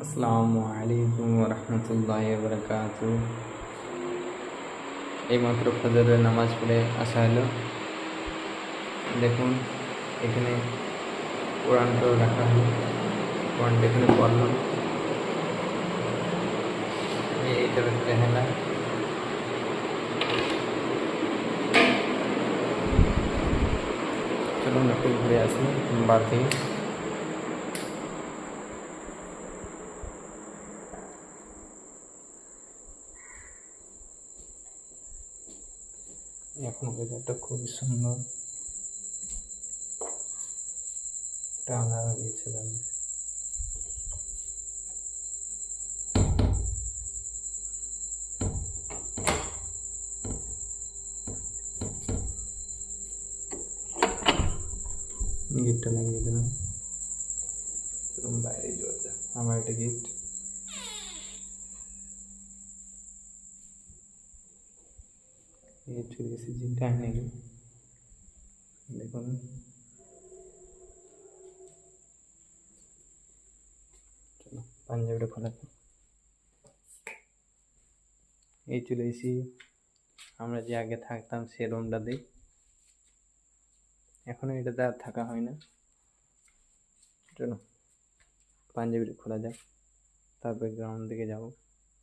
আসসালামু আলাইকুম রহমতুল্লাহি বারাকাতু। এইমাত্র ফজরের নামাজ পড়ে আসা হলো। দেখুন এখানে কোরআনটাও রাখা হলো, কোরআনটা এখানে পড়লাম। এইটা রেহেলা চলুন একটু ঘুরে আসি বার থেকে। এখন ওয়েদারটা খুবই সুন্দর, টানা গিয়েছিলাম। গিফটটা লাগিয়ে দিলাম, চলুন বাইরে যাওয়া যাক। আমার একটা গিফট। এই চলে এসেছি ডাইনিং। দেখুন চলো পাঞ্জাবিটা খোলা। এই চলে এসেছি আমরা যে আগে থাকতাম সে রুমটাতে। এখনো এটাতে আর থাকা হয় না। চলো পাঞ্জাবিটা খোলা যাক, তারপরে গ্রাউন্ড দিকে যাবো।